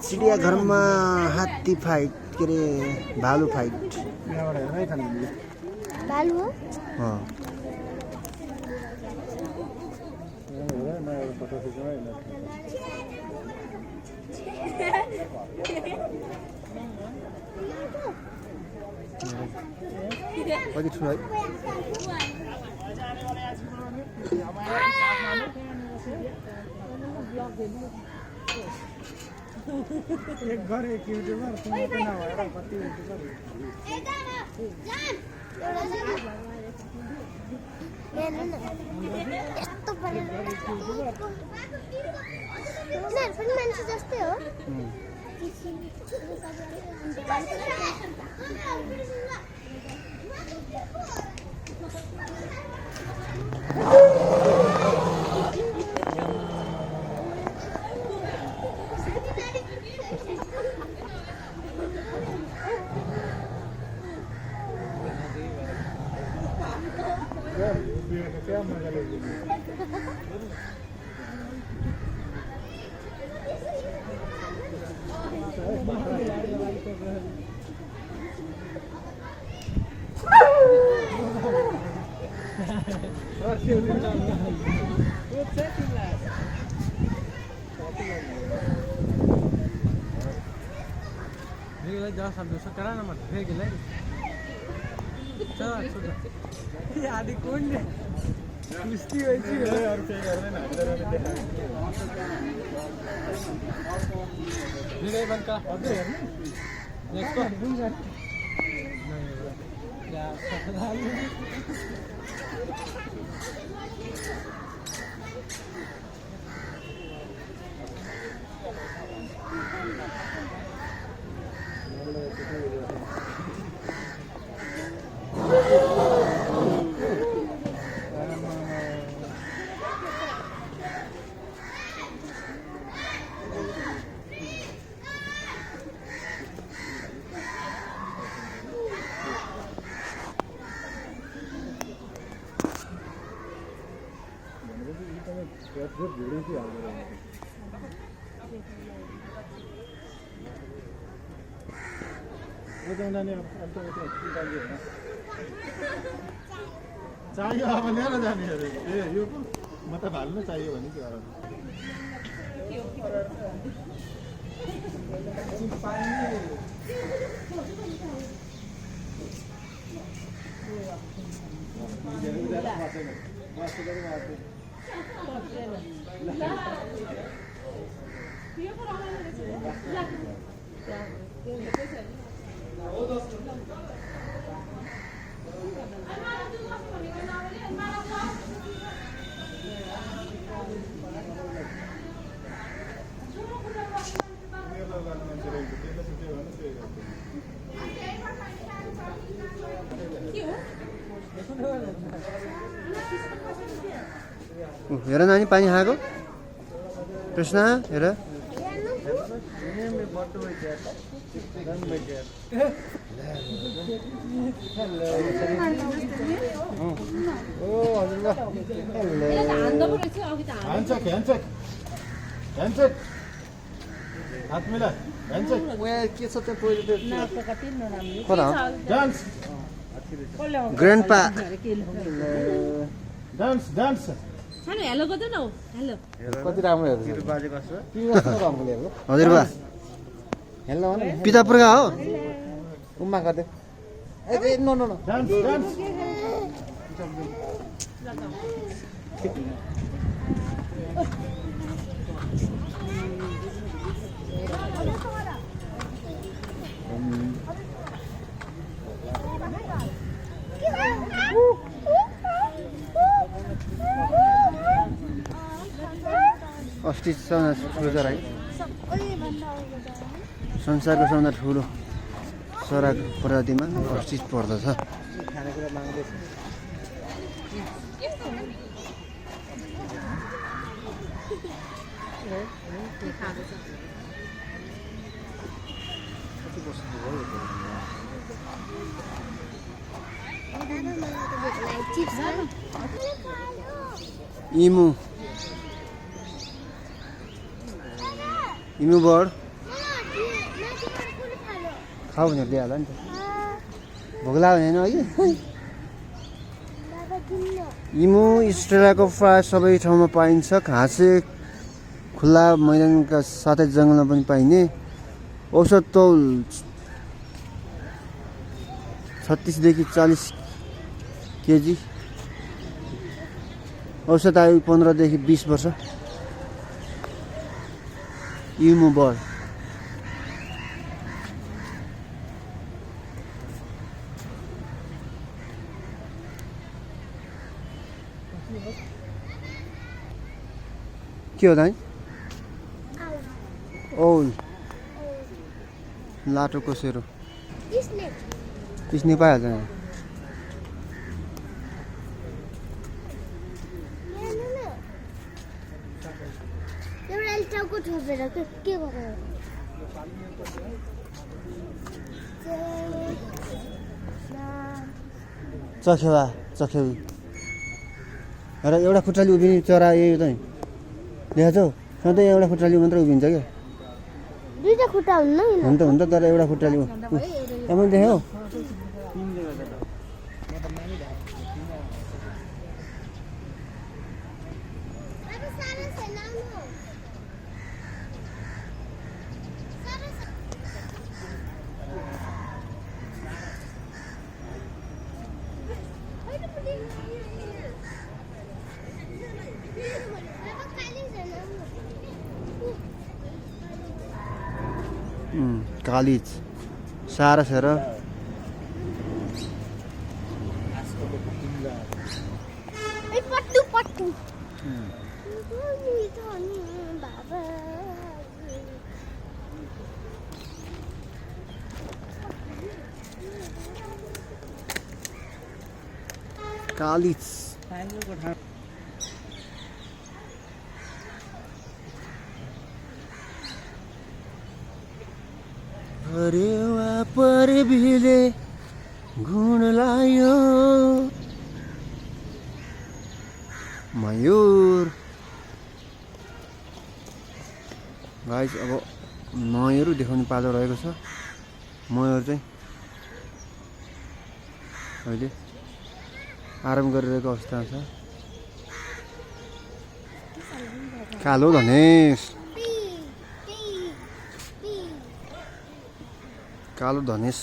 चिडियाघरमा हात्ती फाइट के अरे भालु फाइट भालु हो कति ठुलो है एक घर एक युट्युबर सुन्नु नभएर कति युट्युबर यस्तो पनि मान्छे जस्तै हो क्या मजा लेगी करा ना मत फेंक ले चल आदि कौन है कुश्ती वैसी है और क्या कर रहे ना इधर में देखा ये गई बंद का अबे नेक्स्ट को क्या जोड़ी थी आगे वो तो उन्होंने अब तो निकाल दिया ना चाहिए अब ले ना जाने है ये यो मतलब हालना चाहिए भने के कारण हेर नानी पानी खाएको कृष्ण हेर ग्रान्डपा डान्स डान्स सानो हेलो गर्दै न हेलो कति राम्रो हेर्छ बाजे कस्तो राम्रो हेर्छ हजुरबा हेल्न भने पितापुरका हो उम्मा गर्दै ए no no no dance dance अस्ति ठुलो चरा है संसारको सबभन्दा ठुलो चराको प्रजातिमा अस्ति पर्दछ खानेकुरा माग्दैछ इमु इमु बर्ड माथिबाट कुन थाल्यो खाऊ भनेर दिइहाल्यो नि त भोक लाग्यो भने होइन अघि बाबा किन्न इमु अस्ट्रेलियाको प्राय सबै ठाउँमा पाइन्छ घाँसे खुल्ला मैदानका साथै जङ्गलमा पनि पाइने औसत तौल 36 देखि 40 केजी औसत आयु 15 देखि 20 वर्ष इमु बर्ड के हो दाइ औल लाटोको सेरो स्नेक पिस्ने पाइहाल्छ नि एउटा टाउको थोपेर के गर्यो चखेवा चखेवी र एउटा खुट्टाले उभिने चरा यही हो त नि देखाएको छौ सधैँ एउटा खुट्टाले मात्रै उभिन्छ क्या दुईटा खुट्टा हुन्न हुन्छ तर एउटा खुट्टाले मैले देख्यौ कालिज सारा छ र पट्टु पट्टु बाबा कालिज परेवा परे भिले गुण लायो मयूर गाइस अब मयूर देखाउने पालो रहेको छ मयूर चाहिँ अहिले आराम गरिरहेको अवस्थामा छ कालो धनेश कालो धनेश